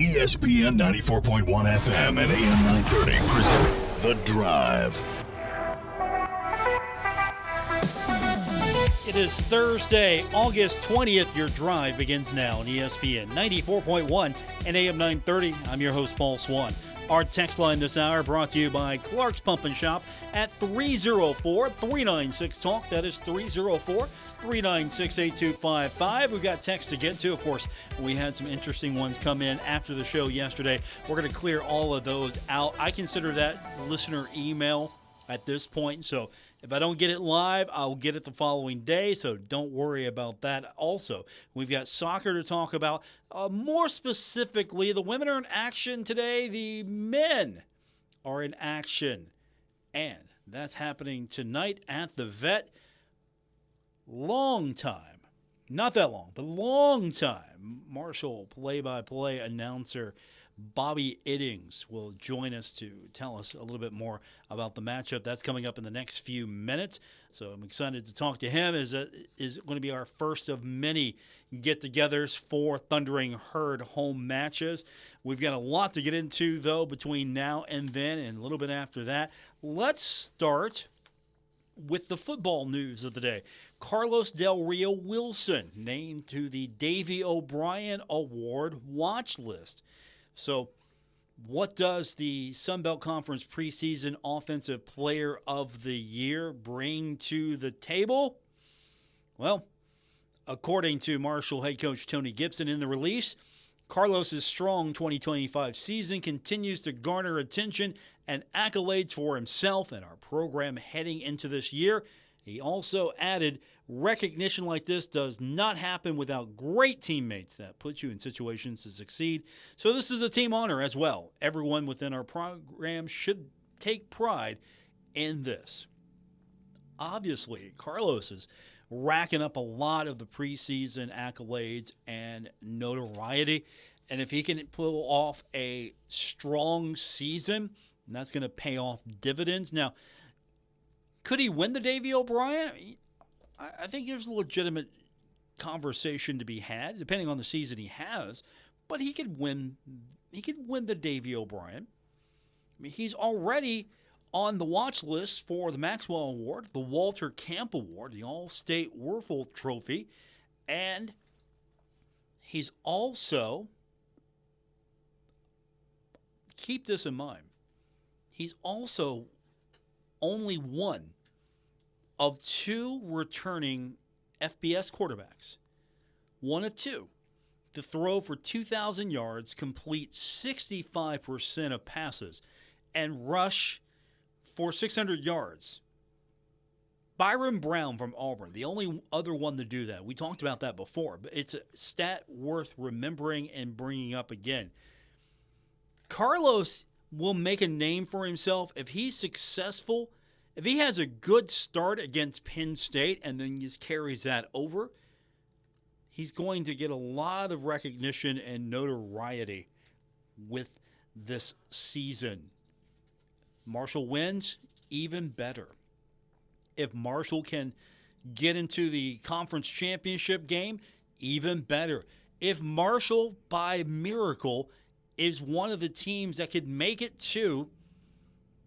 ESPN 94.1 FM and AM 930 present The Drive. It is Thursday, August 20th. Your drive begins now on ESPN 94.1 and AM 930. I'm your host, Paul Swann. Our text line this hour brought to you by Clark's Pump and Shop at 304-396-TALK. That is 304-396-8255. We've got text to get to. Of course, we had some interesting ones come in after the show yesterday. We're going to clear all of those out. I consider that listener email at this point. So if I don't get it live, I'll get it the following day. So don't worry about that. Also, we've got soccer to talk about. More specifically, the women are in action today. The men are in action. And that's happening tonight at the Vet. Long time, not that long, but long time, Marshall play-by-play announcer Bobby Iddings will join us to tell us a little bit more about the matchup. That's coming up in the next few minutes. So I'm excited to talk to him. Is going to be our first of many get-togethers for Thundering Herd home matches. We've got a lot to get into, though, between now and then and a little bit after that. Let's start with the football news of the day. Carlos Del Rio Wilson named to the Davy O'Brien Award watch list. So what does the Sun Belt Conference preseason Offensive Player of the Year bring to the table? Well, according to Marshall head coach Tony Gibson in the release, Carlos's strong 2025 season continues to garner attention and accolades for himself and our program heading into this year. He also added, recognition like this does not happen without great teammates that put you in situations to succeed. So this is a team honor as well. Everyone within our program should take pride in this. Obviously, Carlos is racking up a lot of the preseason accolades and notoriety. And if he can pull off a strong season, that's going to pay off dividends. Now, could he win the Davy O'Brien? I think there's a legitimate conversation to be had, depending on the season he has. But he could win. He could win the Davy O'Brien. I mean, he's already on the watch list for the Maxwell Award, the Walter Camp Award, the All-State Werfel Trophy, and he's also, keep this in mind, he's also only one of two returning FBS quarterbacks, one of two, to throw for 2,000 yards, complete 65% of passes, and rush for 600 yards. Byron Brown from Auburn, the only other one to do that. We talked about that before, but it's a stat worth remembering and bringing up again. Carlos will make a name for himself if he's successful. If he has a good start against Penn State and then just carries that over, he's going to get a lot of recognition and notoriety with this season. Marshall wins, even better. If Marshall can get into the conference championship game, even better. If Marshall, by miracle, is one of the teams that could make it to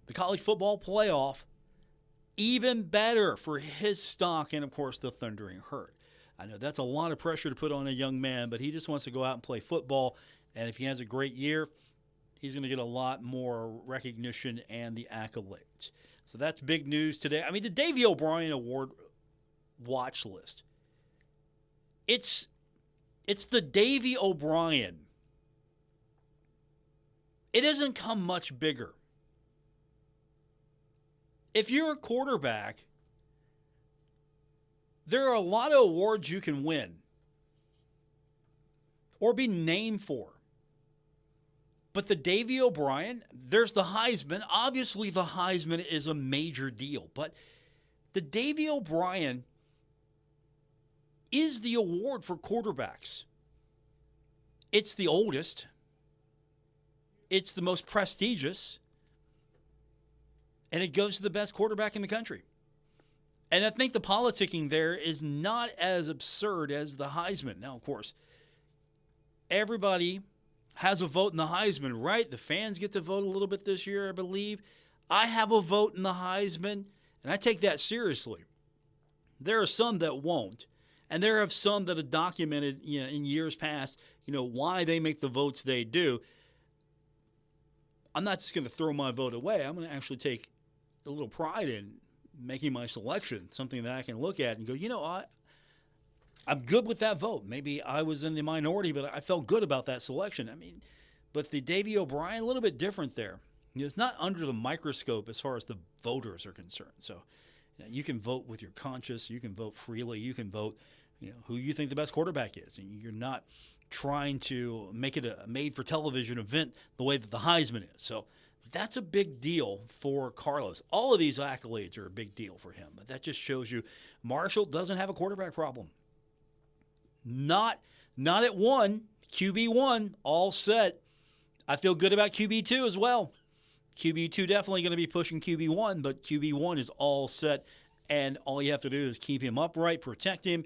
the college football playoff, even better for his stock and, of course, the Thundering Herd. I know that's a lot of pressure to put on a young man, but he just wants to go out and play football, and if he has a great year, he's going to get a lot more recognition and the accolades. So that's big news today. I mean, the Davy O'Brien Award watch list. It's the Davy O'Brien. It doesn't come much bigger. If you're a quarterback, there are a lot of awards you can win or be named for. But the Davy O'Brien, there's the Heisman. Obviously, the Heisman is a major deal. But the Davy O'Brien is the award for quarterbacks. It's the oldest. It's the most prestigious. And it goes to the best quarterback in the country. And I think the politicking there is not as absurd as the Heisman. Now, of course, everybody has a vote in the Heisman, right? The fans get to vote a little bit this year, I believe. I have a vote in the Heisman, and I take that seriously. There are some that won't, and there are some that have documented, in years past, why they make the votes they do. I'm not just going to throw my vote away. I'm going to actually take a little pride in making my selection something that I can look at and go, I'm good with that vote. Maybe I was in the minority, but I felt good about that selection. But the Davey O'Brien, a little bit different there. It's not under the microscope as far as the voters are concerned. So you can vote with your conscience. You can vote freely. You can vote who you think the best quarterback is. And you're not trying to make it a made-for-television event the way that the Heisman is. So that's a big deal for Carlos. All of these accolades are a big deal for him. But that just shows you Marshall doesn't have a quarterback problem. Not at 1. QB1, all set. I feel good about QB2 as well. QB2 definitely going to be pushing QB1, but QB1 is all set. And all you have to do is keep him upright, protect him,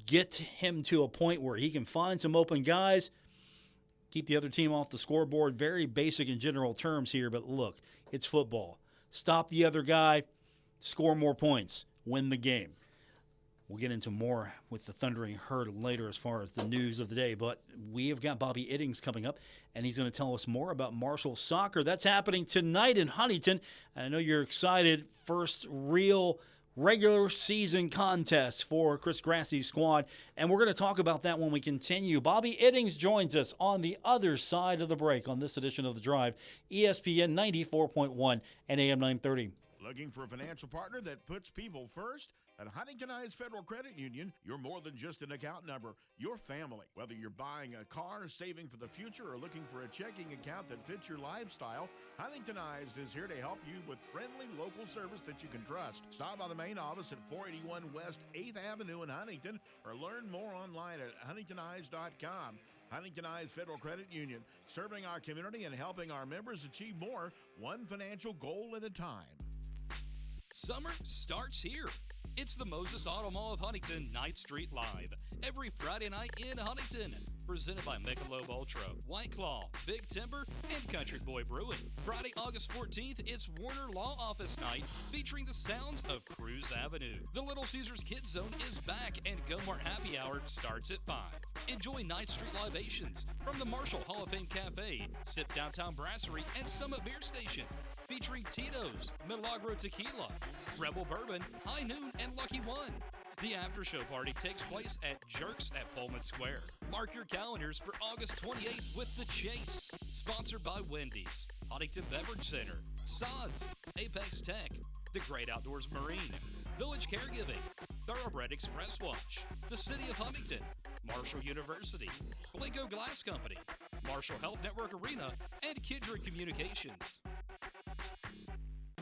get him to a point where he can find some open guys, keep the other team off the scoreboard. Very basic and general terms here, but look, it's football. Stop the other guy, score more points, win the game. We'll get into more with the Thundering Herd later as far as the news of the day, but we have got Bobby Iddings coming up, and he's going to tell us more about Marshall soccer. That's happening tonight in Huntington, and I know you're excited. First real regular season contest for Chris Grassie's squad, and we're going to talk about that when we continue. Bobby Iddings joins us on the other side of the break on this edition of The Drive, ESPN 94.1 and AM 930. Looking for a financial partner that puts people first? At Huntingtonized Federal Credit Union, you're more than just an account number. You're family. Whether you're buying a car, saving for the future, or looking for a checking account that fits your lifestyle, Huntingtonized is here to help you with friendly local service that you can trust. Stop by the main office at 481 West 8th Avenue in Huntington, or learn more online at huntingtonized.com. Huntingtonized Federal Credit Union, serving our community and helping our members achieve more, one financial goal at a time. Summer starts here. It's the Moses Auto Mall of Huntington Ninth Street Live. Every Friday night in Huntington. Presented by Michelob Ultra, White Claw, Big Timber, and Country Boy Brewing. Friday, August 14th, it's Warner Law Office Night featuring the sounds of Cruz Avenue. The Little Caesars Kids Zone is back and Gomart Happy Hour starts at 5. Enjoy Ninth Street Libations from the Marshall Hall of Fame Cafe, Sip Downtown Brasserie, and Summit Beer Station. Featuring Tito's, Milagro Tequila, Rebel Bourbon, High Noon, and Lucky One. The after-show party takes place at Jerks at Pullman Square. Mark your calendars for August 28th with The Chase. Sponsored by Wendy's, Huntington Beverage Center, Sods, Apex Tech, The Great Outdoors Marine, Village Caregiving, Thoroughbred Express Wash, the City of Huntington, Marshall University, Blanco Glass Company, Marshall Health Network Arena, and Kidra Communications.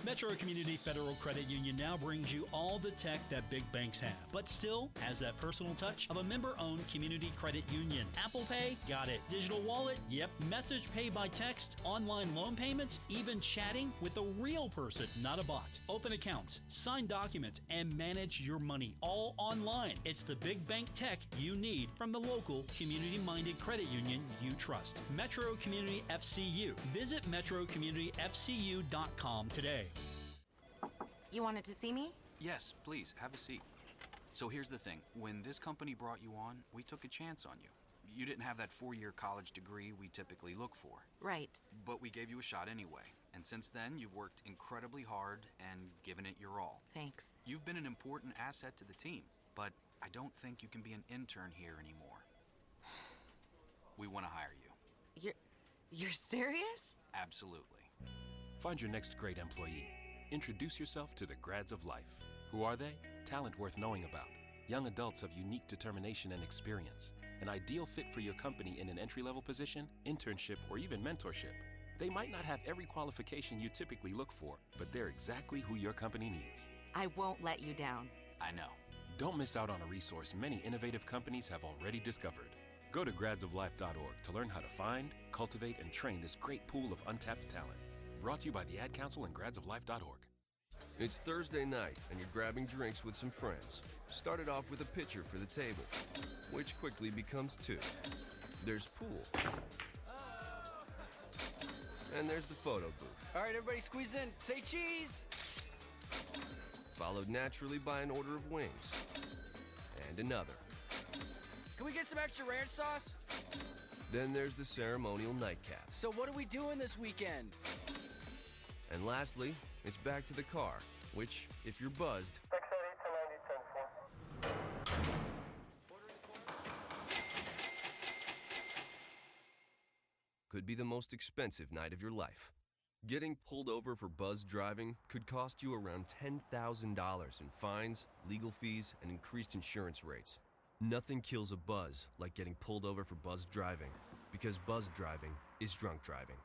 Metro Community Federal Credit Union now brings you all the tech that big banks have, but still has that personal touch of a member-owned community credit union. Apple Pay? Got it. Digital wallet? Yep. Message pay by text, online loan payments, even chatting with a real person, not a bot. Open accounts, sign documents, and manage your money all online. It's the big bank tech you need from the local community-minded credit union you trust. Metro Community FCU. Visit metrocommunityfcu.com today. You wanted to see me? Yes, please, have a seat. So here's the thing. When this company brought you on, we took a chance on you. You didn't have that 4-year college degree we typically look for. Right. But we gave you a shot anyway. And since then, you've worked incredibly hard and given it your all. Thanks. You've been an important asset to the team, but I don't think you can be an intern here anymore. We want to hire you. You're serious? Absolutely. Find your next great employee. Introduce yourself to the Grads of Life. Who are they? Talent worth knowing about. Young adults of unique determination and experience. An ideal fit for your company in an entry-level position, internship, or even mentorship. They might not have every qualification you typically look for, but they're exactly who your company needs. I won't let you down. I know. Don't miss out on a resource many innovative companies have already discovered. Go to gradsoflife.org to learn how to find, cultivate, and train this great pool of untapped talent. Brought to you by the Ad Council and gradsoflife.org. It's Thursday night, and you're grabbing drinks with some friends. Started off with a pitcher for the table, which quickly becomes 2. There's pool, And there's the photo booth. All right, everybody squeeze in. Say cheese. Followed naturally by an order of wings. And another. Can we get some extra ranch sauce? Then there's the ceremonial nightcap. So what are we doing this weekend? And lastly, it's back to the car, which, if you're buzzed, could be the most expensive night of your life. Getting pulled over for buzzed driving could cost you around $10,000 in fines, legal fees, and increased insurance rates. Nothing kills a buzz like getting pulled over for buzzed driving, because buzzed driving is drunk driving.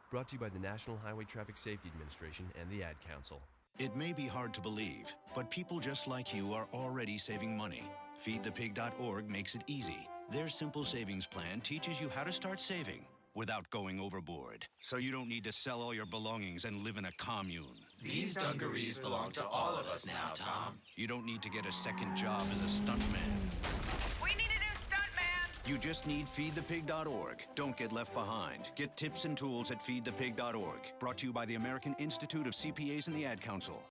Brought to you by the National Highway Traffic Safety Administration and the Ad Council. It may be hard to believe, but people just like you are already saving money. FeedThePig.org makes it easy. Their simple savings plan teaches you how to start saving without going overboard, so you don't need to sell all your belongings and live in a commune. These dungarees belong to all of us now, Tom. You don't need to get a second job as a stuntman. We need a new stuntman! You just need FeedThePig.org. Don't get left behind. Get tips and tools at FeedThePig.org. Brought to you by the American Institute of CPAs and the Ad Council.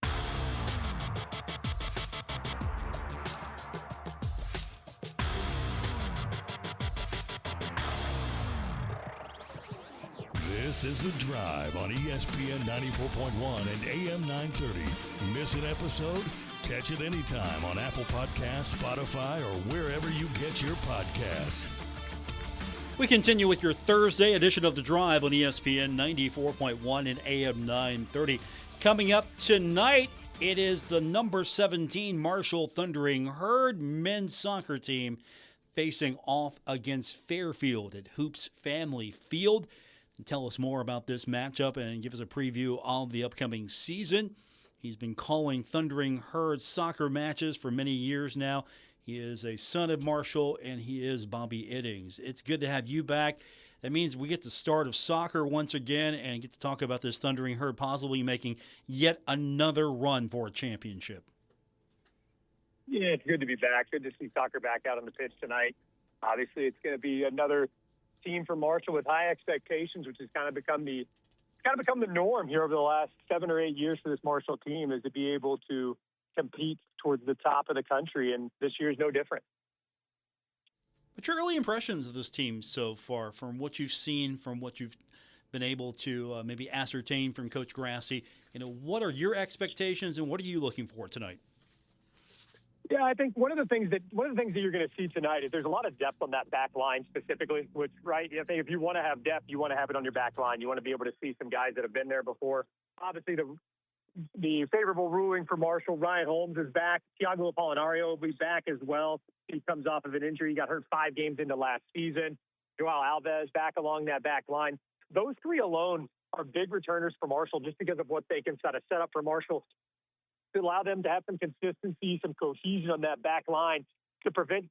This is The Drive on ESPN 94.1 and AM 930. Miss an episode? Catch it anytime on Apple Podcasts, Spotify, or wherever you get your podcasts. We continue with your Thursday edition of The Drive on ESPN 94.1 and AM 930. Coming up tonight, it is the number 17 Marshall Thundering Herd men's soccer team facing off against Fairfield at Hoops Family Field. Tell us more about this matchup and give us a preview of the upcoming season. He's been calling Thundering Herd soccer matches for many years now. He is a son of Marshall, and he is Bobby Iddings. It's good to have you back. That means we get the start of soccer once again and get to talk about this Thundering Herd possibly making yet another run for a championship. Yeah, it's good to be back. Good to see soccer back out on the pitch tonight. Obviously, it's going to be another team for Marshall with high expectations, which has kind of become the norm here over the last 7 or 8 years for this Marshall team, is to be able to compete towards the top of the country, and this year is no different. What's your early impressions of this team so far, from what you've seen, from what you've been able to maybe ascertain from Coach Grassi? What are your expectations, and what are you looking for tonight? Yeah, I think one of the things that you're going to see tonight is there's a lot of depth on that back line specifically, which, right, I think if you want to have depth, you want to have it on your back line. You want to be able to see some guys that have been there before. Obviously, the favorable ruling for Marshall, Ryan Holmes is back. Thiago Apolinario will be back as well. He comes off of an injury. He got hurt 5 games into last season. Joao Alves back along that back line. Those three alone are big returners for Marshall just because of what they can set up for Marshall to allow them to have some consistency, some cohesion on that back line to prevent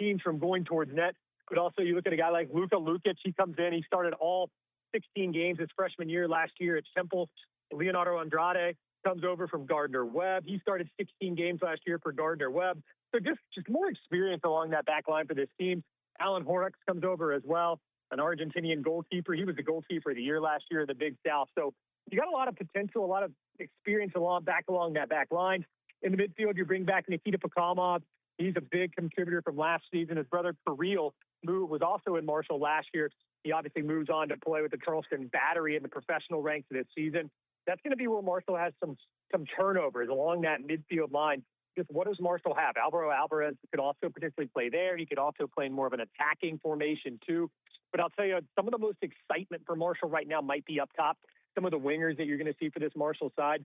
teams from going towards net. But also you look at a guy like Luka Lukic. He comes in. He started all 16 games his freshman year last year at Temple. Leonardo Andrade comes over from Gardner-Webb. He started 16 games last year for Gardner-Webb. So just more experience along that back line for this team. Alan Horrocks comes over as well, an Argentinian goalkeeper. He was the goalkeeper of the year last year in the Big South. So you got a lot of potential, a lot of experience along that back line. In the midfield, you bring back Nikita Pakamov. He's a big contributor from last season. His brother Kirill, who was also in Marshall last year, he obviously moves on to play with the Charleston Battery in the professional ranks this season. That's going to be where Marshall has some turnovers along that midfield line. Just what does Marshall have? Alvaro Alvarez could also potentially play there. He could also play in more of an attacking formation too. But I'll tell you, some of the most excitement for Marshall right now might be up top. Some of the wingers that you're going to see for this Marshall side.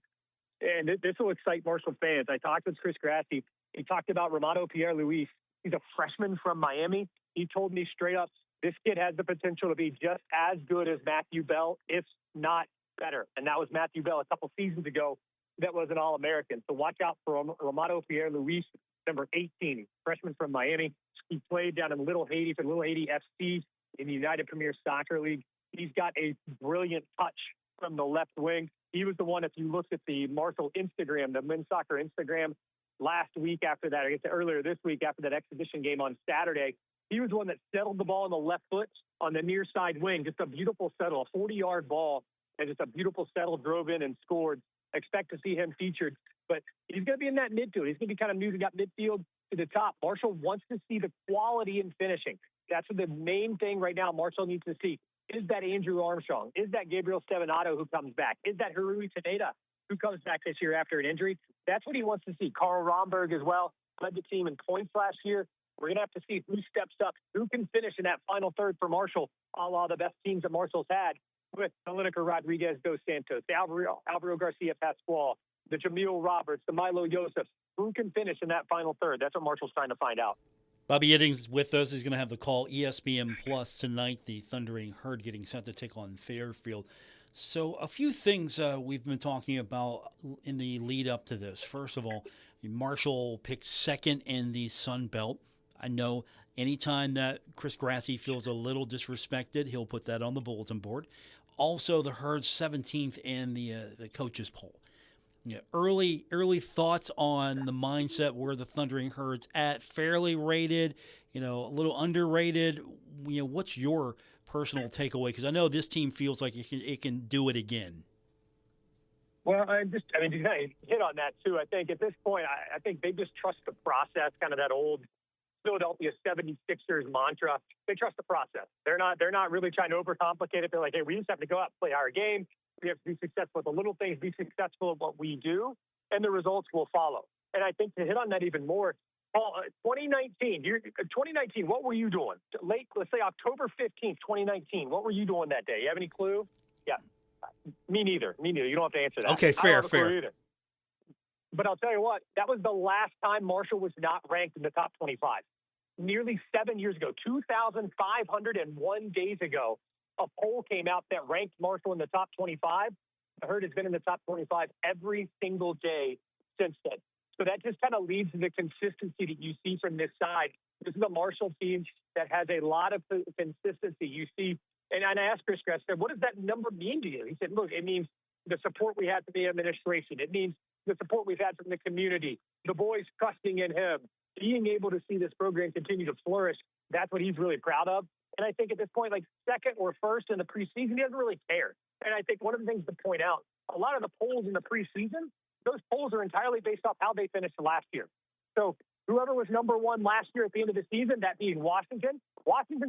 And this will excite Marshall fans. I talked with Chris Grassi. He talked about Ramado Pierre-Luis. He's a freshman from Miami. He told me straight up, this kid has the potential to be just as good as Matthew Bell, if not better. And that was Matthew Bell a couple seasons ago. That was an All-American. So watch out for Ramado Pierre-Luis, number 18, freshman from Miami. He played down in Little Haiti for Little Haiti FC in the United Premier Soccer League. He's got a brilliant touch from the left wing. He was the one, if you looked at the Marshall Instagram, the men's soccer Instagram last week after that, I guess earlier this week after that exhibition game on Saturday, he was the one that settled the ball on the left foot on the near side wing. Just a beautiful settle, a 40-yard ball, and just a beautiful settle, drove in and scored. Expect to see him featured, but he's going to be in that midfield. He's going to be kind of moving up midfield to the top. Marshall wants to see the quality in finishing. That's the main thing right now Marshall needs to see. Is that Andrew Armstrong? Is that Gabriel Stevanato who comes back? Is that Harui Taneda who comes back this year after an injury? That's what he wants to see. Carl Romberg as well led the team in points last year. We're going to have to see who steps up, who can finish in that final third for Marshall, a la the best teams that Marshall's had with the Lineker Rodriguez dos Santos, the Alvaro Garcia Pascual, the Jamil Roberts, the Milo Josephs. Who can finish in that final third? That's what Marshall's trying to find out. Bobby Iddings is with us. He's going to have the call ESPN Plus tonight. The Thundering Herd getting set to take on Fairfield. So a few things we've been talking about in the lead up to this. First of all, Marshall picked second in the Sun Belt. I know anytime that Chris Grassi feels a little disrespected, he'll put that on the bulletin board. Also, the Herd's 17th in the coaches poll. Early thoughts on the mindset where the Thundering Herd's at, fairly rated, a little underrated. What's your personal takeaway? Because I know this team feels like it can do it again. Well, you hit on that too. I think at this point, I think they just trust the process, kind of that old Philadelphia 76ers mantra. They trust the process. They're not really trying to overcomplicate it. They're like, hey, we just have to go out and play our game. We have to be successful at the little things, be successful at what we do, and the results will follow. And I think to hit on that even more, Paul, 2019, what were you doing? Let's say October 15th, 2019. What were you doing that day? You have any clue? Yeah. Me neither. You don't have to answer that. Okay, fair. I don't have a clue either. But I'll tell you what, that was the last time Marshall was not ranked in the top 25. Nearly 7 years ago, 2,501 days ago, a poll came out that ranked Marshall in the top 25. The Herd has been in the top 25 every single day since then. So that just kind of leads to the consistency that you see from this side. This is a Marshall team that has a lot of consistency. You see, and I asked Chris Gress, what does that number mean to you? He said, look, it means the support we had from the administration. It means the support we've had from the community, the boys trusting in him, being able to see this program continue to flourish. That's what he's really proud of. And I think at this point, like second or first in the preseason, he doesn't really care. And I think one of the things to point out, a lot of the polls in the preseason, those polls are entirely based off how they finished last year. So whoever was number one last year at the end of the season, that being Washington's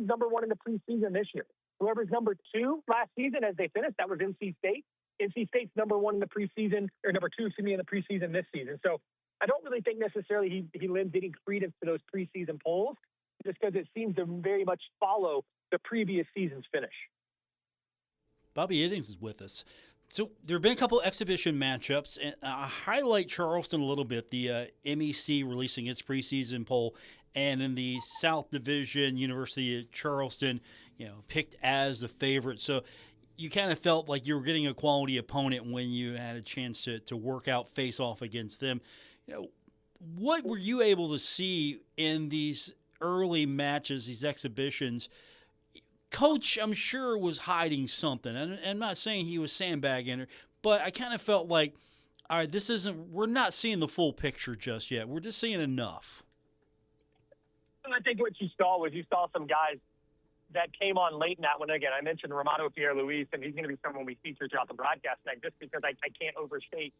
number one in the preseason this year. Whoever's number two last season as they finished, that was NC State. NC State's number one in the preseason, or number two, in the preseason this season. So I don't really think necessarily he lends any credence to those preseason polls, just because it seems to very much follow the previous season's finish. Bobby Iddings is with us. So there have been a couple exhibition matchups, and I highlight Charleston a little bit. The MEC releasing its preseason poll, and in the South Division, University of Charleston, picked as the favorite. So you kind of felt like you were getting a quality opponent when you had a chance to work out face-off against them. What were you able to see in these early matches, these exhibitions? Coach, I'm sure, was hiding something. And I'm not saying he was sandbagging her, but I kind of felt like, all right, we're not seeing the full picture just yet. We're just seeing enough. I think what you saw some guys that came on late in that one. Again, I mentioned Romano Pierre-Luis, and he's going to be someone we feature throughout the broadcast tonight, just because I can't overstate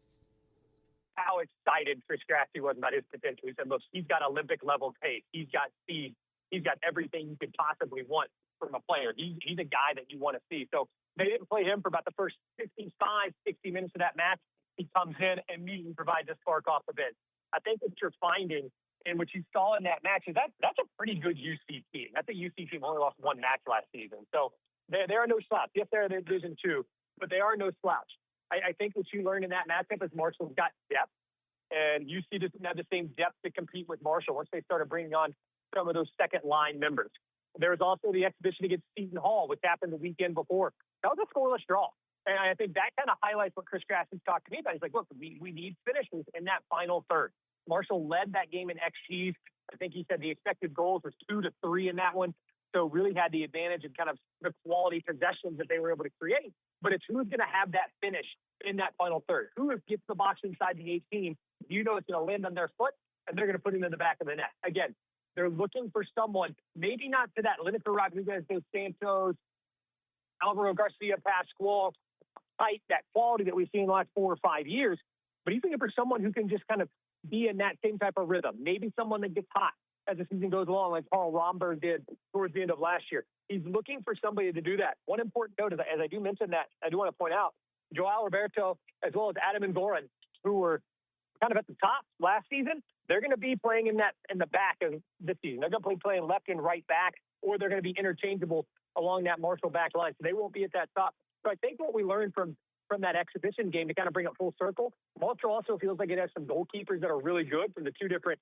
how excited Chris Grassi was about his potential. He said, look, he's got Olympic-level pace. He's got speed. He's got everything you could possibly want from a player. He's a guy that you want to see. So they didn't play him for about the first 60 minutes of that match. He comes in and immediately provides a spark off the bench. I think what you're finding and what you saw in that match is that's a pretty good UC team. That's a UC team only lost one match last season. So they are no slouch. Yes, they're in Division 2, but they are no slouch. I think what you learned in that matchup is Marshall's got depth, and UC doesn't have the same depth to compete with Marshall once they started bringing on some of those second-line members. There was also the exhibition against Seton Hall, which happened the weekend before. That was a scoreless draw. And I think that kind of highlights what Chris Grassi's talked to me about. He's like, look, we need finishes in that final third. Marshall led that game in XGs. I think he said the expected goals was 2 to 3 in that one. So really had the advantage of kind of the quality possessions that they were able to create. But it's who's going to have that finish in that final third. Who gets the box inside the 18? You know it's going to land on their foot, and they're going to put it in the back of the net. Again, They're looking for someone, maybe not to that Linifer Rodriguez dos Santos, Alvaro Garcia Pascual type, that quality that we've seen in the last 4 or 5 years, but he's looking for someone who can just kind of be in that same type of rhythm. Maybe someone that gets hot as the season goes along, like Paul Romberg did towards the end of last year. He's looking for somebody to do that. One important note is, as I do mention that, I do want to point out, Joao Roberto, as well as Adam and Goran, who were kind of at the top last season, they're going to be playing in the back of this season. They're going to be playing left and right back, or they're going to be interchangeable along that Marshall back line. So they won't be at that top. So I think what we learned from that exhibition game, to kind of bring it full circle, Marshall also feels like it has some goalkeepers that are really good from the two different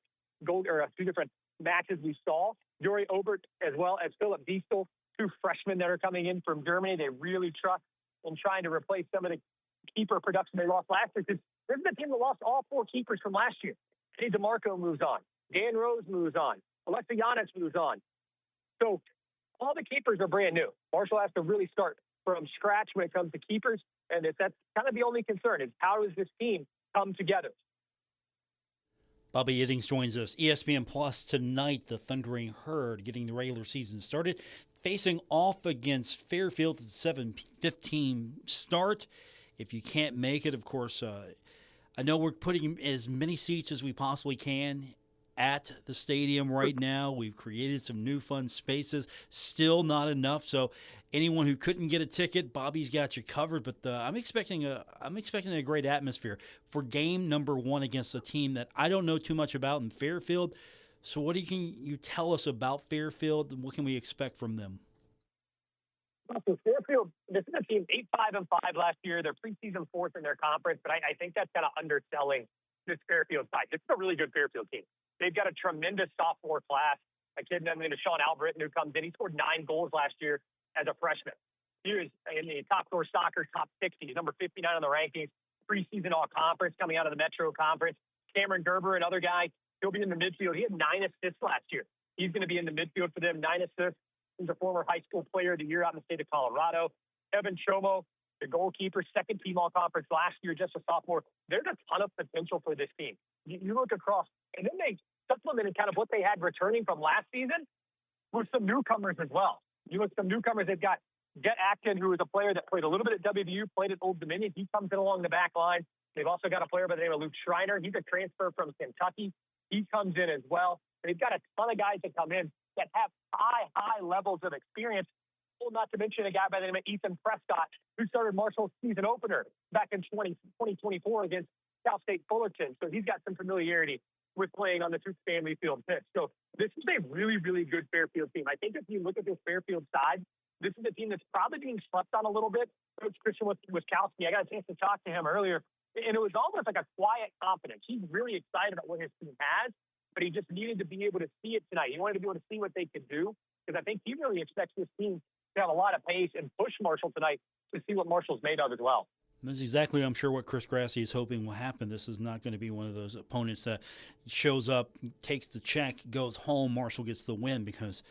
matches we saw. Jory Obert as well as Philip Diestel, 2 freshmen that are coming in from Germany. They really trust in trying to replace some of the keeper production they lost last year. Because this is the team that lost all 4 keepers from last year. Eddie DeMarco moves on. Dan Rose moves on. Alexa Giannis moves on. So all the keepers are brand new. Marshall has to really start from scratch when it comes to keepers. And that's kind of the only concern, is how does this team come together? Bobby Iddings joins us. ESPN Plus tonight, the Thundering Herd getting the regular season started, facing off against Fairfield at 7:15 start. If you can't make it, of course, I know we're putting as many seats as we possibly can at the stadium right now. We've created some new fun spaces. Still not enough. So anyone who couldn't get a ticket, Bobby's got you covered. But I'm expecting a great atmosphere for game number 1 against a team that I don't know too much about in Fairfield. So what can you tell us about Fairfield, and what can we expect from them? So Fairfield, this is a team 8-5-5 last year. They're preseason 4th in their conference, but I think that's kind of underselling this Fairfield side. This is a really good Fairfield team. They've got a tremendous sophomore class. A kid named Sean Albritton who comes in. He scored 9 goals last year as a freshman. He was in the top score soccer top 60. He's number 59 on the rankings. Preseason all-conference coming out of the Metro Conference. Cameron Gerber, another guy, he'll be in the midfield. He had 9 assists last year. He's going to be in the midfield for them, 9 assists. He's a former high school player of the year out in the state of Colorado. Evan Chomo, the goalkeeper, 2nd team all-conference last year, just a sophomore. There's a ton of potential for this team. You look across, and then they supplemented kind of what they had returning from last season with some newcomers as well. You look at some newcomers. They've got Jet Acton, who is a player that played a little bit at WVU, played at Old Dominion. He comes in along the back line. They've also got a player by the name of Luke Schreiner. He's a transfer from Kentucky. He comes in as well. They've got a ton of guys that come in that have high levels of experience. Well, not to mention a guy by the name of Ethan Prescott, who started Marshall's season opener back in 2024 against Cal State Fullerton. So he's got some familiarity with playing on the Troops Family Field pitch. So this is a really, really good Fairfield team. I think if you look at this Fairfield side, this is a team that's probably being slept on a little bit. Coach Christian Wiskowski, I got a chance to talk to him earlier, and it was almost like a quiet confidence. He's really excited about what his team has, but he just needed to be able to see it tonight. He wanted to be able to see what they could do, because I think he really expects this team to have a lot of pace and push Marshall tonight to see what Marshall's made of as well. That's exactly, I'm sure, what Chris Grassi is hoping will happen. This is not going to be one of those opponents that shows up, takes the check, goes home, Marshall gets the win, because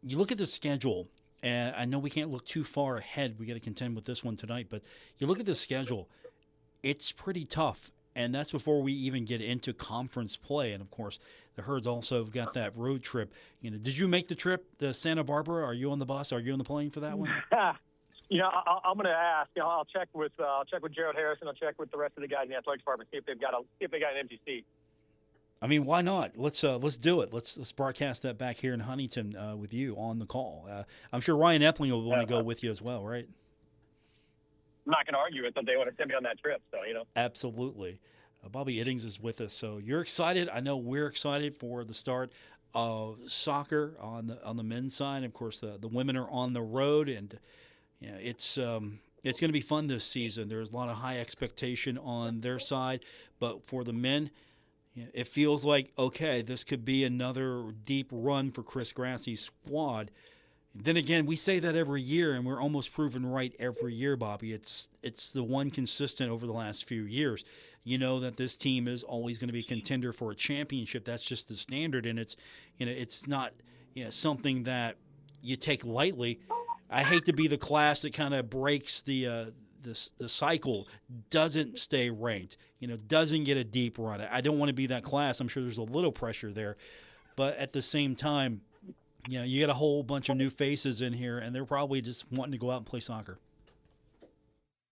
you look at the schedule, and I know we can't look too far ahead. We got to contend with this one tonight, but you look at the schedule, it's pretty tough, and that's before we even get into conference play. And, of course, the Herds also have got that road trip. Did you make the trip to Santa Barbara? Are you on the bus? Are you on the plane for that one? I'm going to ask. I'll check with Gerald Harrison. I'll check with the rest of the guys in the athletics department, see if they got an empty seat. I mean, why not? Let's do it. Let's broadcast that back here in Huntington with you on the call. I'm sure Ryan Epling will want to go with you as well, right? I'm not going to argue with them. They want to send me on that trip, so Absolutely. Bobby Iddings is with us, so you're excited. I know we're excited for the start of soccer on the men's side. Of course, the women are on the road, and it's going to be fun this season. There's a lot of high expectation on their side, but for the men, it feels like, okay, this could be another deep run for Chris Grassi's squad. Then again, we say that every year, and we're almost proven right every year, Bobby. It's the one consistent over the last few years. You know that this team is always going to be a contender for a championship. That's just the standard, and it's not something that you take lightly. I hate to be the class that kind of breaks the cycle, doesn't stay ranked, doesn't get a deep run. I don't want to be that class. I'm sure there's a little pressure there. But at the same time, you got a whole bunch of new faces in here, and they're probably just wanting to go out and play soccer.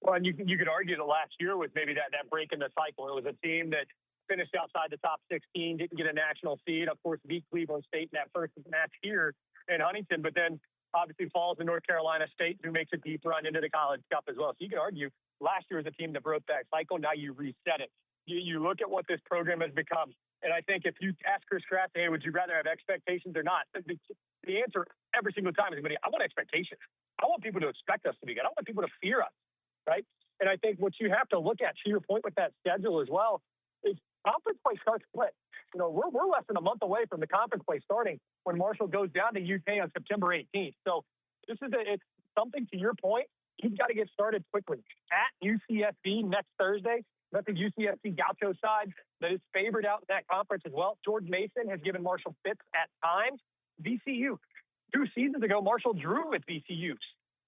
Well, and you could argue that last year was maybe that break in the cycle. It was a team that finished outside the top 16, didn't get a national seed, of course, beat Cleveland State in that first match here in Huntington, but then obviously falls to North Carolina State, who makes a deep run into the College Cup as well. So you could argue last year was a team that broke that cycle. Now you reset it. You look at what this program has become. And I think if you ask Chris Kraft, hey, would you rather have expectations or not? The answer every single time is going to be, I want expectations. I want people to expect us to be good. I want people to fear us, right? And I think what you have to look at, to your point with that schedule as well, is conference play starts quick. We're less than a month away from the conference play starting when Marshall goes down to UK on September 18th. So it's something, to your point, you've got to get started quickly. At UCSB next Thursday, that's the UCSB Gaucho side that is favored out in that conference as well. George Mason has given Marshall fits at times. VCU, 2 seasons ago, Marshall drew with VCU.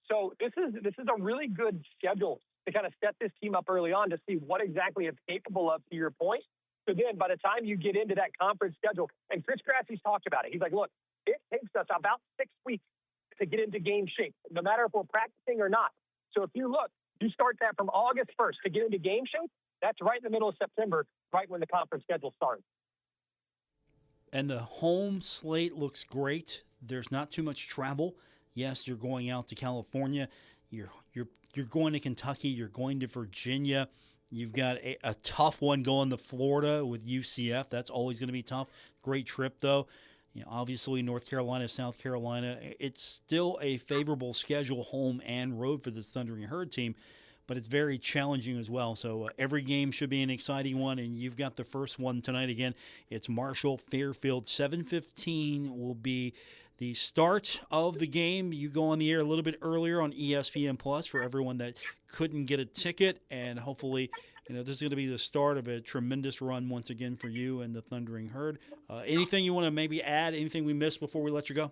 So this is a really good schedule to kind of set this team up early on to see what exactly it's capable of, to your point. So then by the time you get into that conference schedule, and Chris Grassy's talked about it, he's like, look, it takes us about 6 weeks to get into game shape, no matter if we're practicing or not. So if you start that from August 1st to get into game shape, that's right in the middle of September, right when the conference schedule starts. And the home slate looks great. There's not too much travel. Yes, you're going out to California. You're going to Kentucky. You're going to Virginia. You've got a tough one going to Florida with UCF. That's always going to be tough. Great trip, though. Obviously, North Carolina, South Carolina. It's still a favorable schedule, home and road, for this Thundering Herd team, but it's very challenging as well. So every game should be an exciting one, and you've got the first one tonight again. It's Marshall-Fairfield. 7:15 will be the start of the game. You go on the air a little bit earlier on ESPN Plus for everyone that couldn't get a ticket, and hopefully this is going to be the start of a tremendous run once again for you and the Thundering Herd. Anything you want to maybe add, anything we missed before we let you go?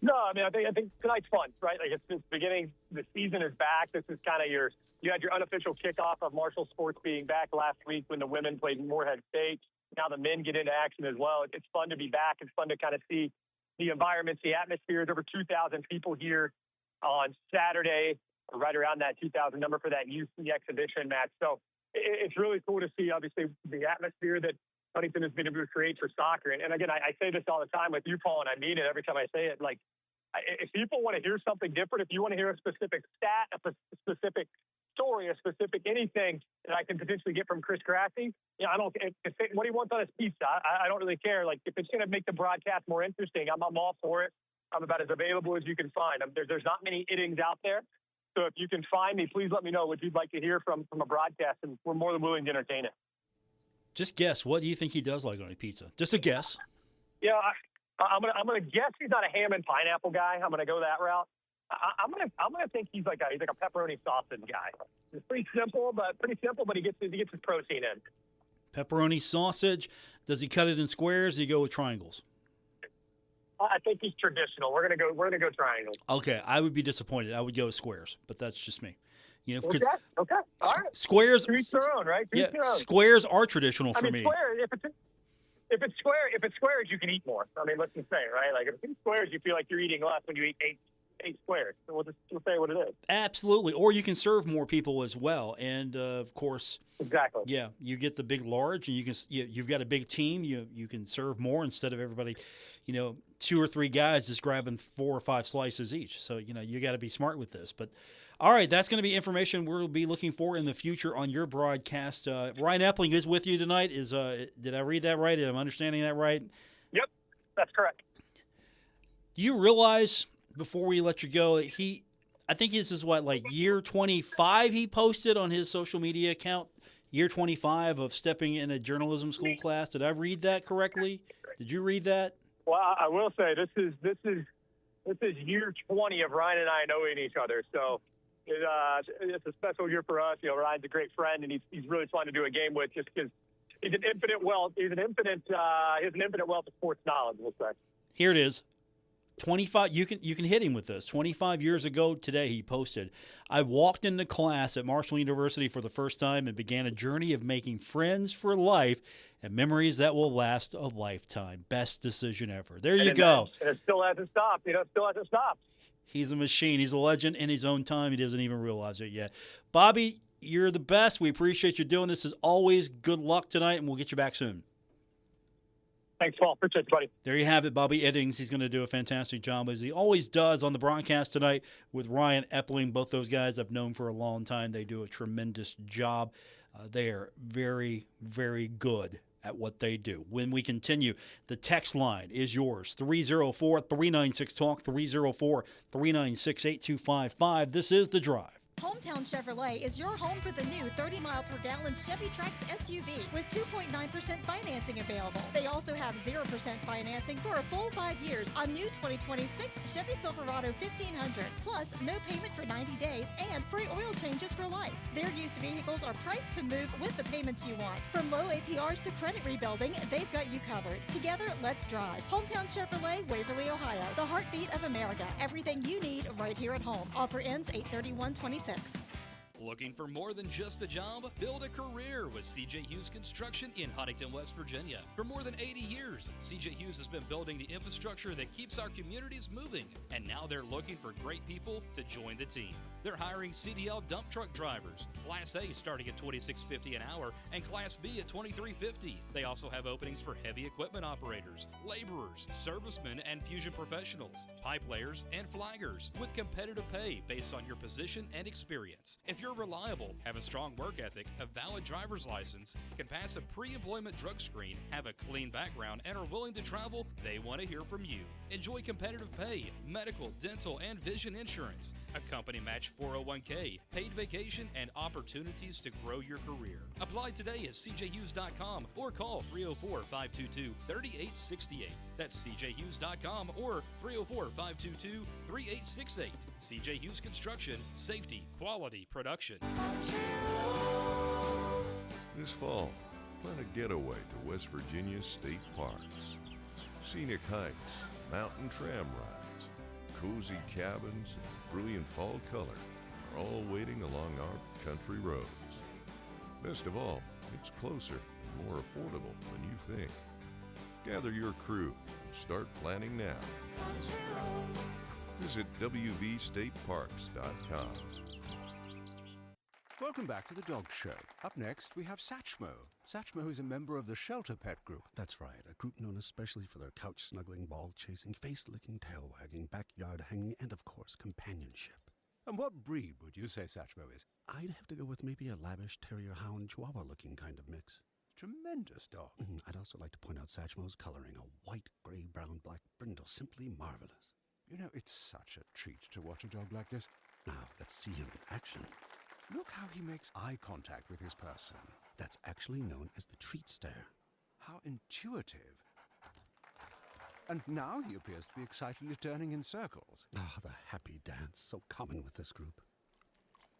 No, I mean, I think tonight's fun, right? Like, it's beginning, the season is back. This is kind of you had your unofficial kickoff of Marshall sports being back last week when the women played Morehead State. Now the men get into action as well. It's fun to be back. It's fun to kind of see the environments, the atmosphere. There's over 2,000 people here on Saturday, right around that 2,000 number for that UC exhibition match. So it's really cool to see, obviously, the atmosphere that Huntington has been able to create for soccer. And again, I say this all the time with you, Paul, and I mean it every time I say it. Like, if people want to hear something different, if you want to hear a specific stat, a specific story, a specific anything that I can potentially get from Chris Grassy, what he wants on his pizza, I don't really care. Like, if it's going to make the broadcast more interesting, I'm all for it. I'm about as available as you can find. There's not many Iddings out there. So if you can find me, please let me know what you'd like to hear from a broadcast, and we're more than willing to entertain it. Just guess. What do you think he does like on a pizza? Just a guess. Yeah, I'm gonna guess he's not a ham and pineapple guy. I'm gonna go that route. I'm gonna think he's like a pepperoni sausage guy. It's pretty simple, but he gets his protein in. Pepperoni sausage. Does he cut it in squares? Or do you go with triangles? I think he's traditional. We're gonna go triangles. Okay, I would be disappointed. I would go with squares, but that's just me. Okay. All right. Squares. To each their own, right? To each their own. Squares are traditional for me. Squares, if it's squares, you can eat more. I mean, let's just say, right? Like, if it's squares, you feel like you're eating less when you eat eight squares. So we'll say what it is. Absolutely. Or you can serve more people as well, and of course. Exactly. Yeah, you get the big large, and you've got a big team. You can serve more instead of everybody, 2 or 3 guys just grabbing 4 or 5 slices each. So you got to be smart with this. But all right, that's going to be information we'll be looking for in the future on your broadcast. Ryan Epling is with you tonight. Did I read that right? Am I understanding that right? Yep, that's correct. Do you realize, before we let you go, I think this is year 25 he posted on his social media account, year 25 of stepping in a journalism school class. Did I read that correctly? Did you read that? Well, I will say this is year 20 of Ryan and I knowing each other. So it's a special year for us. Ryan's a great friend, and he's really fun to do a game with, just because he's an infinite wealth. He has an infinite wealth of sports knowledge, we'll say. Here it is. 25, you can hit him with this. 25 years ago today, he posted, I walked into class at Marshall University for the first time and began a journey of making friends for life and memories that will last a lifetime. Best decision ever. There you go. And it still hasn't stopped. Still hasn't stopped. He's a machine. He's a legend in his own time. He doesn't even realize it yet. Bobby, you're the best. We appreciate you doing this. As always, good luck tonight, and we'll get you back soon. Thanks, Paul. Appreciate it, buddy. There you have it, Bobby Iddings. He's going to do a fantastic job, as he always does on the broadcast tonight with Ryan Epling. Both those guys I've known for a long time. They do a tremendous job. They are very, very good at what they do. When we continue, the text line is yours, 304-396-TALK, 304-396-8255. This is The Drive. Hometown Chevrolet is your home for the new 30-mile-per-gallon Chevy Trax SUV with 2.9% financing available. They also have 0% financing for a full 5 years on new 2026 Chevy Silverado 1500s, plus no payment for 90 days and free oil changes for life. Their used vehicles are priced to move with the payments you want. From low APRs to credit rebuilding, they've got you covered. Together, let's drive. Hometown Chevrolet, Waverly, Ohio. The heartbeat of America. Everything you need right here at home. Offer ends 8/31/26. Looking for more than just a job? Build a career with C.J. Hughes Construction in Huntington, West Virginia. For more than 80 years, C.J. Hughes has been building the infrastructure that keeps our communities moving. And now they're looking for great people to join the team. They're hiring CDL dump truck drivers, Class A starting at $26.50 an hour and Class B at $23.50. They also have openings for heavy equipment operators, laborers, servicemen, and fusion professionals, pipe layers, and flaggers with competitive pay based on your position and experience. If you're reliable, have a strong work ethic, a valid driver's license, can pass a pre-employment drug screen, have a clean background, and are willing to travel, they want to hear from you. Enjoy competitive pay, medical, dental, and vision insurance, a company match 401k, paid vacation, and opportunities to grow your career. Apply today at cjhughes.com or call 304-522-3868. That's cjhughes.com or 304-522-3868. CJ Hughes Construction, safety, quality, production. This fall, plan a getaway to West Virginia's state parks. Scenic hikes, mountain tram rides, cozy cabins, and brilliant fall color are all waiting along our country roads. Best of all, it's closer and more affordable than you think. Gather your crew and start planning now. Visit wvstateparks.com. Welcome back to the Dog Show. Up next, we have Satchmo. Satchmo is a member of the Shelter Pet Group. That's right, a group known especially for their couch-snuggling, ball-chasing, face-licking, tail-wagging, backyard-hanging, and, of course, companionship. And what breed would you say Satchmo is? I'd have to go with maybe a lavish terrier-hound chihuahua-looking kind of mix. Tremendous dog. I'd also like to point out Satchmo's coloring, a white, gray, brown, black brindle, simply marvelous. You know, it's such a treat to watch a dog like this. Now, let's see him in action. Look how he makes eye contact with his person. That's actually known as the treat stare. How intuitive. And now he appears to be excitedly turning in circles. Ah, the happy dance, so common with this group.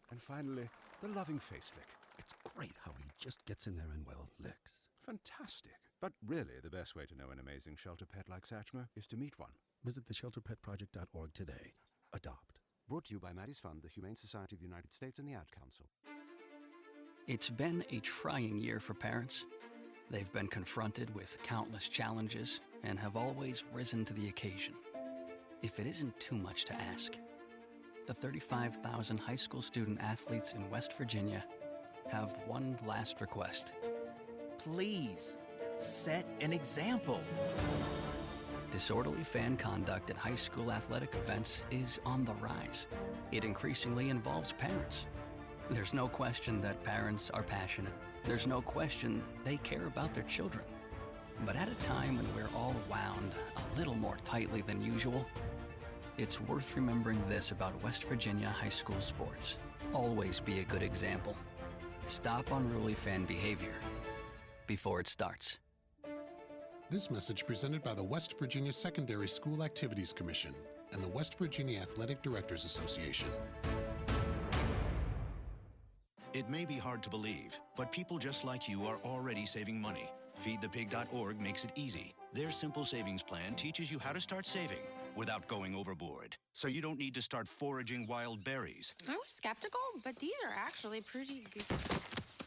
And finally, the loving face lick. It's great how he just gets in there and, well, licks. Fantastic. But really, the best way to know an amazing shelter pet like Satchmo is to meet one. Visit theshelterpetproject.org today. Adopt. Brought to you by Maddie's Fund, the Humane Society of the United States, and the Ad Council. It's been a trying year for parents. They've been confronted with countless challenges and have always risen to the occasion. If it isn't too much to ask, the 35,000 high school student athletes in West Virginia have one last request. Please, set an example. Disorderly fan conduct at high school athletic events is on the rise. It increasingly involves parents. There's no question that parents are passionate. There's no question they care about their children. But at a time when we're all wound a little more tightly than usual, it's worth remembering this about West Virginia high school sports. Always be a good example. Stop unruly fan behavior before it starts. This message presented by the West Virginia Secondary School Activities Commission and the West Virginia Athletic Directors Association. It may be hard to believe, but people just like you are already saving money. FeedThePig.org makes it easy. Their simple savings plan teaches you how to start saving without going overboard. So you don't need to start foraging wild berries. I was skeptical, but these are actually pretty good.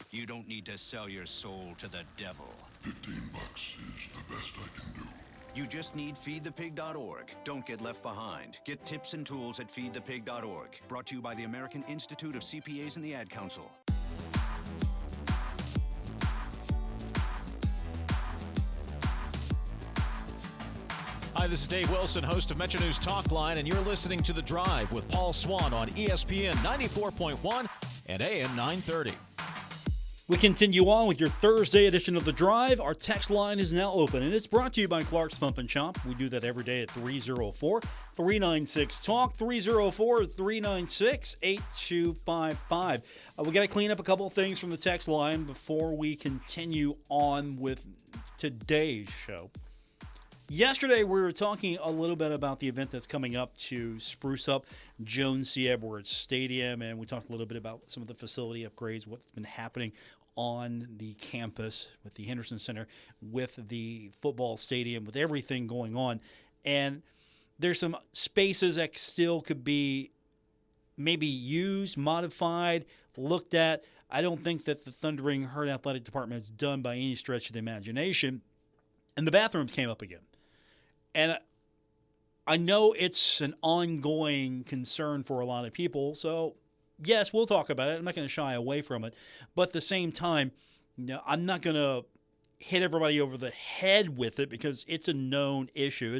You don't need to sell your soul to the devil. $15 is the best I can do. You just need FeedThePig.org. Don't get left behind. Get tips and tools at FeedThePig.org. Brought to you by the American Institute of CPAs and the Ad Council. Hi, this is Dave Wilson, host of Metro News Talkline, and you're listening to The Drive with Paul Swann on ESPN 94.1 and AM 930. We continue on with your Thursday edition of The Drive. Our text line is now open, and it's brought to you by Clark's Pump and Shop. We do that every day at 304-396-TALK, 304-396-8255. We got to clean up a couple of things from the text line before we continue on with today's show. Yesterday, we were talking a little bit about the event that's coming up to spruce up Joan C. Edwards Stadium, and we talked a little bit about some of the facility upgrades, what's been happening on the campus with the Henderson Center, with the football stadium, with everything going on. And there's some spaces that still could be maybe used, modified, looked at. I don't think that the Thundering Herd Athletic Department is done by any stretch of the imagination. And the bathrooms came up again. And I know it's an ongoing concern for a lot of people, so yes, we'll talk about it. I'm not going to shy away from it. But at the same time, I'm not going to hit everybody over the head with it because it's a known issue.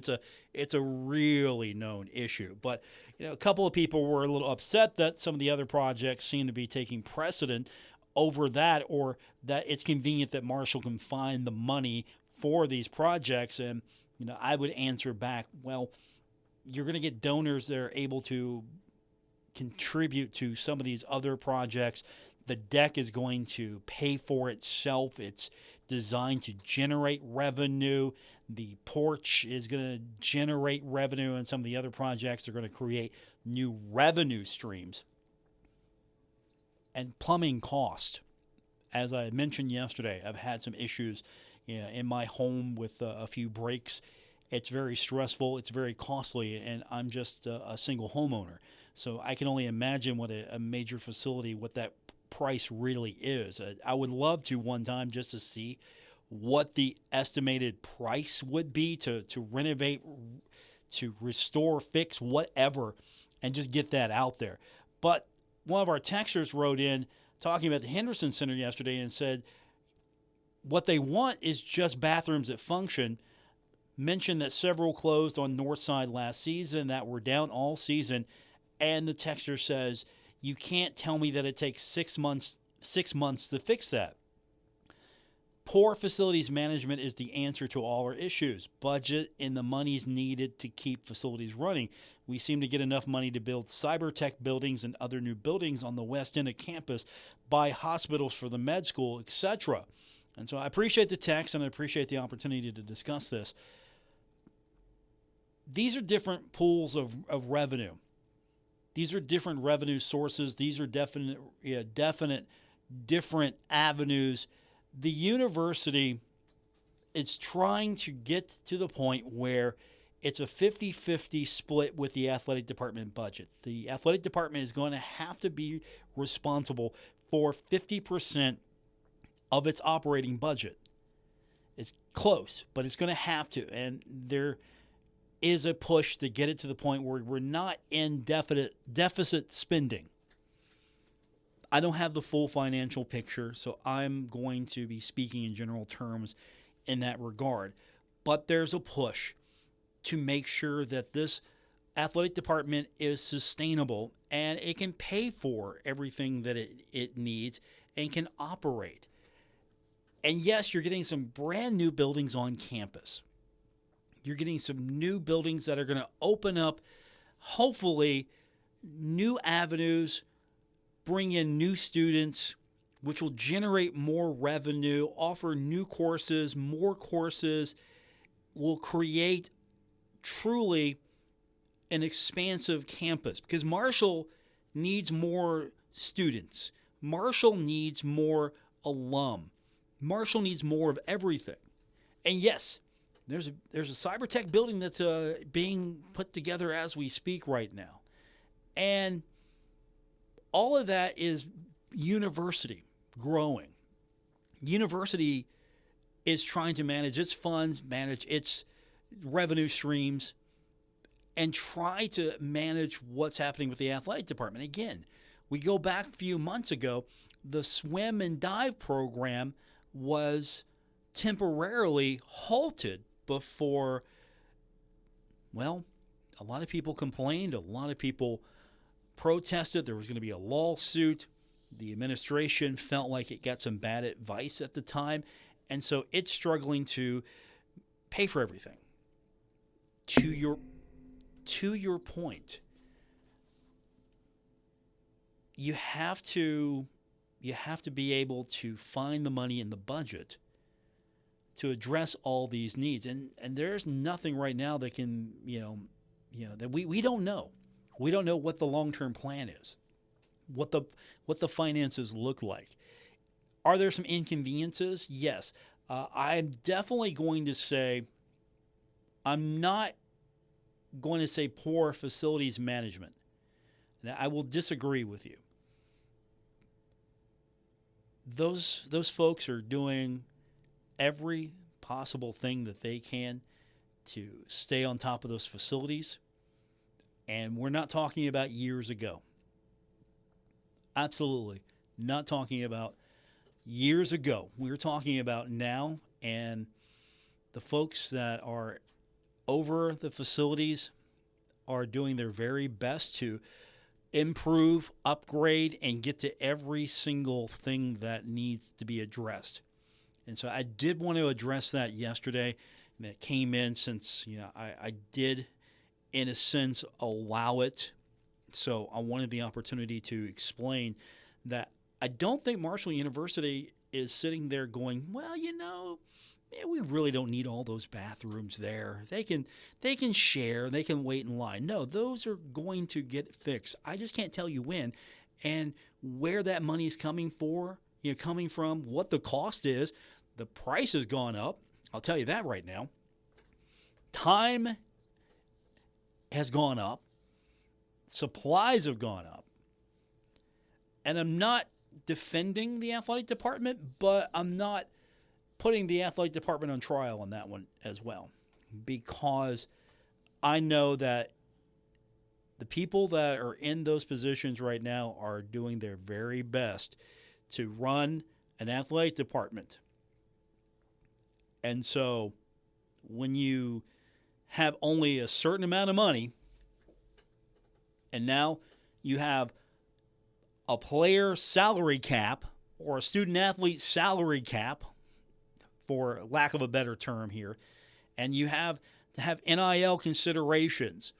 It's a really known issue. But a couple of people were a little upset that some of the other projects seem to be taking precedent over that, or that it's convenient that Marshall can find the money for these projects. And I would answer back, well, you're going to get donors that are able to contribute to some of these other projects. The deck is going to pay for itself. It's designed to generate revenue. The porch is going to generate revenue, and some of the other projects are going to create new revenue streams. And plumbing cost. As I mentioned yesterday, I've had some issues in my home with a few breaks. It's very stressful. It's very costly, and I'm just a single homeowner. So I can only imagine what a major facility, what that price really is. I would love to one time just to see what the estimated price would be to renovate, to restore, fix, whatever, and just get that out there. But one of our texters wrote in talking about the Henderson Center yesterday and said what they want is just bathrooms that function. Mentioned that several closed on North Side last season that were down all season. And the texter says, you can't tell me that it takes 6 months to fix that. Poor facilities management is the answer to all our issues. Budget and the money's needed to keep facilities running. We seem to get enough money to build cyber tech buildings and other new buildings on the west end of campus, buy hospitals for the med school, etc. And so I appreciate the text, and I appreciate the opportunity to discuss this. These are different pools of revenue. These are different revenue sources. These are definite different avenues. The university is trying to get to the point where it's a 50-50 split with the athletic department budget. The athletic department is going to have to be responsible for 50% of its operating budget. It's close, but it's going to have to. And there is a push to get it to the point where we're not in deficit spending. I don't have the full financial picture, so I'm going to be speaking in general terms in that regard. But there's a push to make sure that this athletic department is sustainable and it can pay for everything that it needs and can operate. And yes, you're getting some brand new buildings on campus. You're getting some new buildings that are going to open up, hopefully, new avenues, bring in new students, which will generate more revenue, offer new courses, more courses, will create truly an expansive campus. Because Marshall needs more students. Marshall needs more alum. Marshall needs more of everything. And yes, there's a cyber tech building that's being put together as we speak right now. And all of that is university growing. University is trying to manage its funds, manage its revenue streams, and try to manage what's happening with the athletic department. Again, we go back a few months ago, the swim and dive program was temporarily halted before, well, a lot of people complained, a lot of people protested. There was going to be a lawsuit. The administration felt like it got some bad advice at the time, and so it's struggling to pay for everything. To your point, you have to be able to find the money in the budget to address all these needs, and there's nothing right now that can that we don't know. We don't know what the long-term plan is, what the finances look like. Are there some inconveniences? Yes. I'm definitely going to say, I'm not going to say poor facilities management. Now, I will disagree with you. Those folks are doing every possible thing that they can to stay on top of those facilities. And we're not talking about years ago. Absolutely not talking about years ago. We're talking about now, and the folks that are over the facilities are doing their very best to improve, upgrade, and get to every single thing that needs to be addressed. And so I did want to address that yesterday. And that came in since I did, in a sense, allow it. So I wanted the opportunity to explain that I don't think Marshall University is sitting there going, well, we really don't need all those bathrooms there. They can share, they can wait in line. No, those are going to get fixed. I just can't tell you when and where that money is coming from, what the cost is. The price has gone up. I'll tell you that right now. Time has gone up. Supplies have gone up. And I'm not defending the athletic department, but I'm not putting the athletic department on trial on that one as well, because I know that the people that are in those positions right now are doing their very best to run an athletic department. And so when you have only a certain amount of money, and now you have a player salary cap or a student athlete salary cap, for lack of a better term here, and you have to have NIL considerations.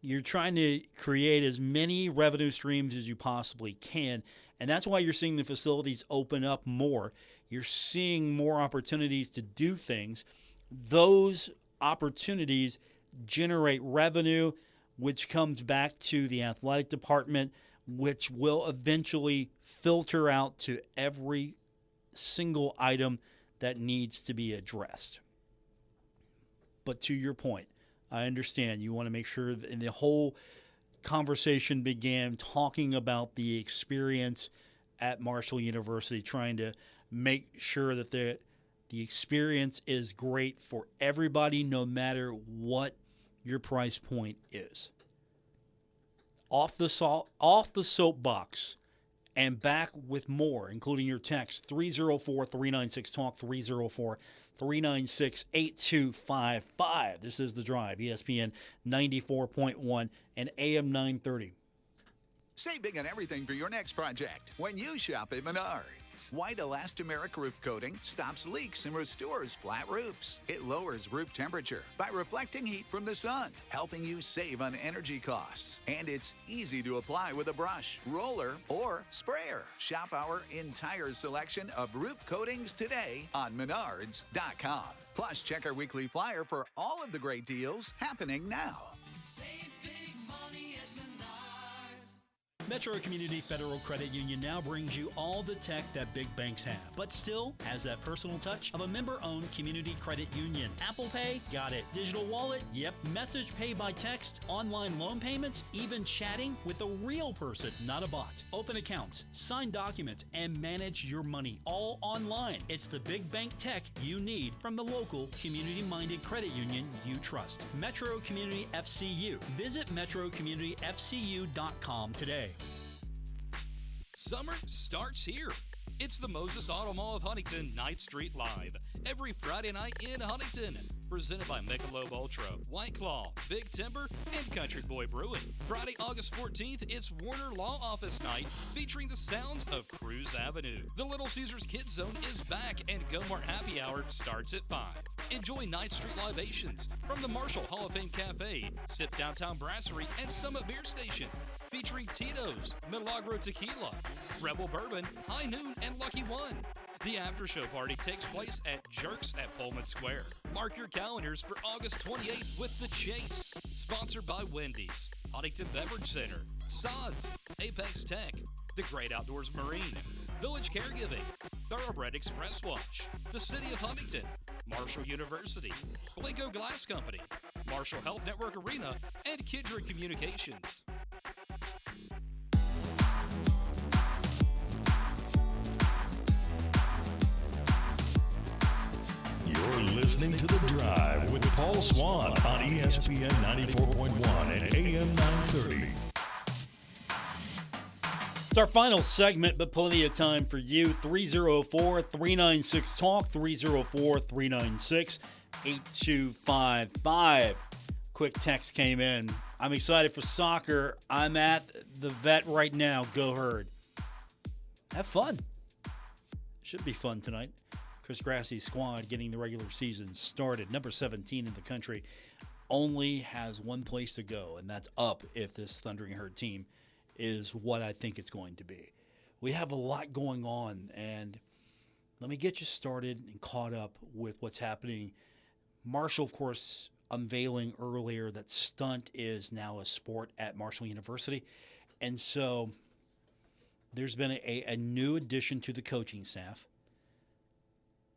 You're trying to create as many revenue streams as you possibly can, and that's why you're seeing the facilities open up more. You're seeing more opportunities to do things. Those opportunities generate revenue, which comes back to the athletic department, which will eventually filter out to every single item that needs to be addressed. But to your point, I understand you want to make sure that, and the whole conversation began talking about the experience at Marshall University, trying to make sure that the experience is great for everybody, no matter what your price point is. Off the soapbox, and back with more, including your text, 304-396-TALK, 304-396-8255. This is The Drive, ESPN 94.1 and AM 930. Save big on everything for your next project when you shop at Menards. White elastomeric roof coating stops leaks and restores flat roofs. It lowers roof temperature by reflecting heat from the sun, helping you save on energy costs. And it's easy to apply with a brush, roller, or sprayer. Shop our entire selection of roof coatings today on Menards.com. Plus, check our weekly flyer for all of the great deals happening now. Save big money at Menards. Metro Community Federal Credit Union now brings you all the tech that big banks have, but still has that personal touch of a member-owned community credit union. Apple Pay? Got it. Digital wallet? Yep. Message pay by text, online loan payments, even chatting with a real person, not a bot. Open accounts, sign documents, and manage your money all online. It's the big bank tech you need from the local community-minded credit union you trust. Metro Community FCU. Visit metrocommunityfcu.com today. Summer starts here. It's the Moses Auto Mall of Huntington Ninth Street Live. Every Friday night in Huntington. Presented by Michelob Ultra, White Claw, Big Timber, and Country Boy Brewing. Friday, August 14th, it's Warner Law Office Night featuring the sounds of Cruise Avenue. The Little Caesars Kids Zone is back and Go Mart Happy Hour starts at 5. Enjoy Ninth Street Libations from the Marshall Hall of Fame Cafe, Sip Downtown Brasserie, and Summit Beer Station. Featuring Tito's, Milagro Tequila, Rebel Bourbon, High Noon, and Lucky One. The after-show party takes place at Jerks at Pullman Square. Mark your calendars for August 28th with The Chase. Sponsored by Wendy's, Huntington Beverage Center, Sods, Apex Tech, The Great Outdoors Marine, Village Caregiving, Thoroughbred Express Wash, the City of Huntington, Marshall University, Blanco Glass Company, Marshall Health Network Arena, and Kidron Communications. You're listening to The Drive with Paul Swann on ESPN 94.1 and AM 930. It's our final segment, but plenty of time for you. 304-396-TALK, 304-396-8255. Quick text came in. I'm excited for soccer. I'm at the vet right now. Go Herd. Have fun. Should be fun tonight. Chris Grassie's squad getting the regular season started. Number 17 in the country only has one place to go, and that's up if this Thundering Herd team is what I think it's going to be. We have a lot going on, and let me get you started and caught up with what's happening. Marshall, of course, unveiling earlier that stunt is now a sport at Marshall University, and so there's been a new addition to the coaching staff.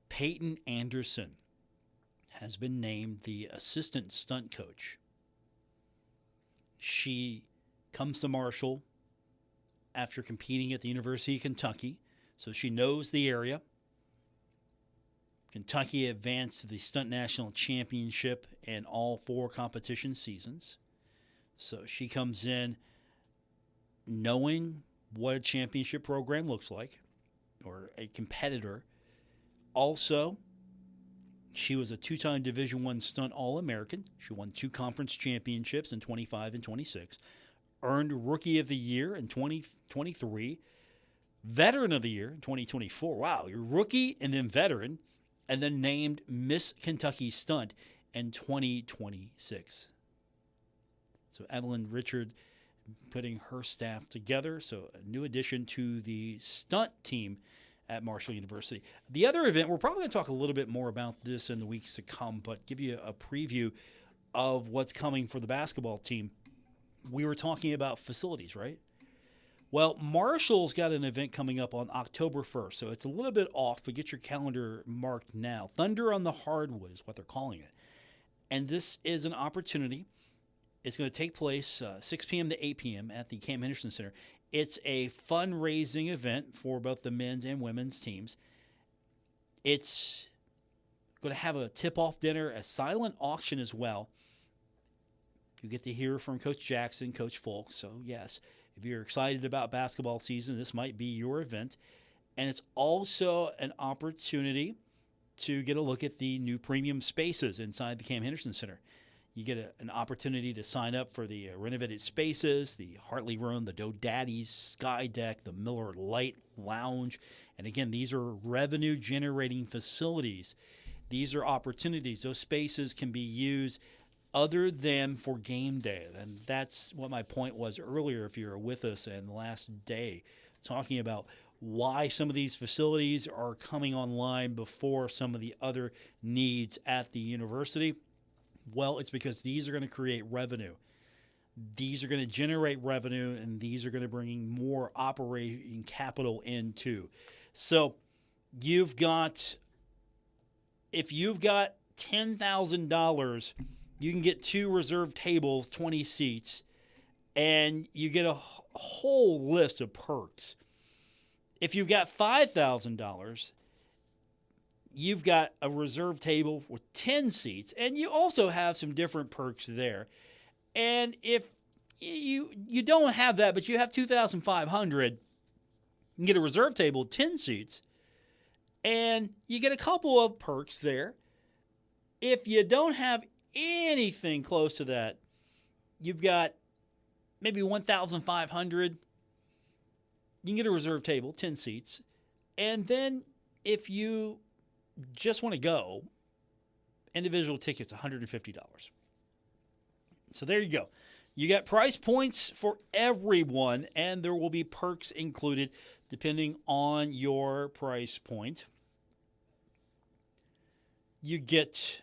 Peyton Anderson has been named the assistant stunt coach. She comes to Marshall after competing at the University of Kentucky, so she knows the area. Kentucky advanced to the Stunt National Championship in all 4 competition seasons. So she comes in knowing what a championship program looks like, or a competitor. Also, she was a 2-time Division I Stunt All-American. She won 2 conference championships in 25 and 26. Earned Rookie of the Year in 2023. Veteran of the Year in 2024. Wow, you're rookie and then veteran. And then named Miss Kentucky Stunt in 2026. So Evelyn Richard putting her staff together. So a new addition to the stunt team at Marshall University. The other event, we're probably going to talk a little bit more about this in the weeks to come, but give you a preview of what's coming for the basketball team. We were talking about facilities, right? Well, Marshall's got an event coming up on October 1st, so it's a little bit off, but get your calendar marked now. Thunder on the Hardwood is what they're calling it. And this is an opportunity. It's going to take place 6 p.m. to 8 p.m. at the Cam Henderson Center. It's a fundraising event for both the men's and women's teams. It's going to have a tip-off dinner, a silent auction as well. You get to hear from Coach Jackson, Coach Folk. So, yes, if you're excited about basketball season, this might be your event. And it's also an opportunity to get a look at the new premium spaces inside the Cam Henderson Center. You get an opportunity to sign up for the renovated spaces, the Hartley Room, the Doe Daddy's Sky Deck, the Miller Light Lounge. And again, these are revenue-generating facilities. These are opportunities. Those spaces can be used other than for game day. And that's what my point was earlier, if you were with us in the last day, talking about why some of these facilities are coming online before some of the other needs at the university. Well, it's because these are going to create revenue. these are going to generate revenue, and these are going to bring more operating capital in too. So if you've got $10,000, you can get 2 reserved tables, 20 seats, and you get a whole list of perks. If you've got $5,000, you've got a reserved table with 10 seats, and you also have some different perks there. And if you don't have that, but you have $2,500, you can get a reserve table with 10 seats, and you get a couple of perks there. If you don't have anything close to that, you've got maybe $1,500. You can get a reserve table, 10 seats. And then if you just want to go, individual tickets, $150. So there you go. You got price points for everyone, and there will be perks included depending on your price point. You get,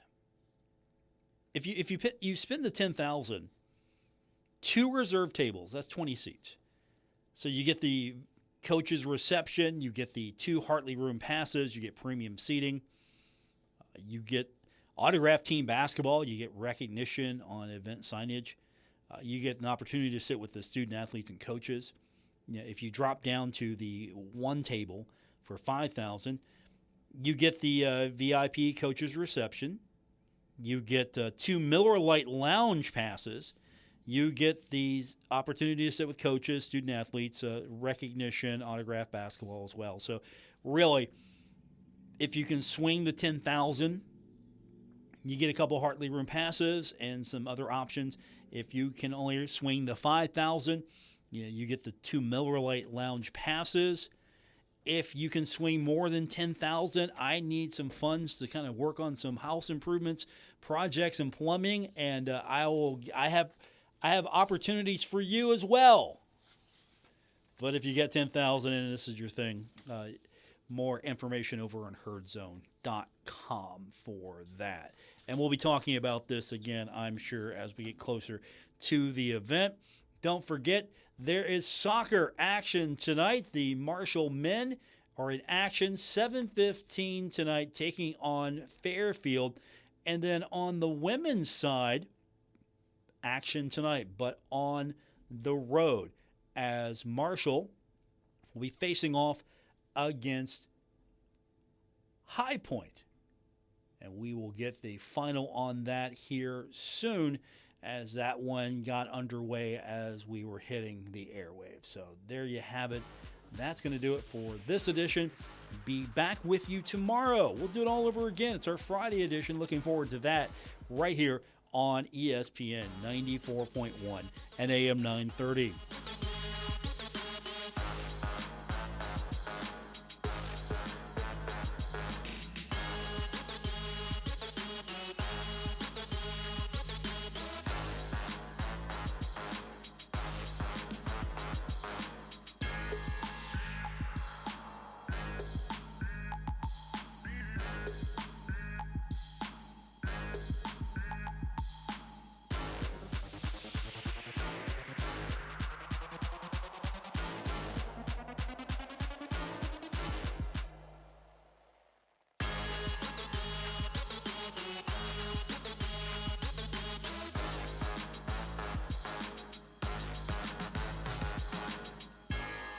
if you spend the $10,000, 2 reserve tables, that's 20 seats. So you get the coach's reception, you get the 2 Hartley room passes, you get premium seating, you get autographed team basketball, you get recognition on event signage, you get an opportunity to sit with the student athletes and coaches. You know, if you drop down to the 1 table for $5,000, you get the VIP coach's reception, you get 2 Miller Lite lounge passes. You get these opportunities to sit with coaches, student athletes, recognition, autographed basketball as well. So really, if you can swing the $10,000, you get a couple Hartley room passes and some other options. If you can only swing the $5,000, you get the 2 Miller Lite lounge passes. If you can swing more than $10,000, I need some funds to kind of work on some house improvements, projects, and plumbing, and I have opportunities for you as well. But if you get $10,000 and this is your thing, more information over on herdzone.com for that. And we'll be talking about this again, I'm sure, as we get closer to the event. Don't forget, there is soccer action tonight. The Marshall men are in action, 7:15 tonight, taking on Fairfield. And then on the women's side, action tonight, but on the road, as Marshall will be facing off against High Point. And we will get the final on that here soon, as that one got underway as we were hitting the airwaves. So there you have it. That's going to do it for this edition. Be back with you tomorrow. We'll do it all over again. It's our Friday edition. Looking forward to that right here on ESPN 94.1 and AM 930.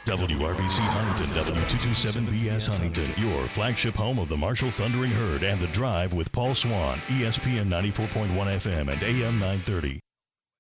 WRBC Huntington, W227BS Huntington, your flagship home of the Marshall Thundering Herd and The Drive with Paul Swann, ESPN 94.1 FM and AM 930.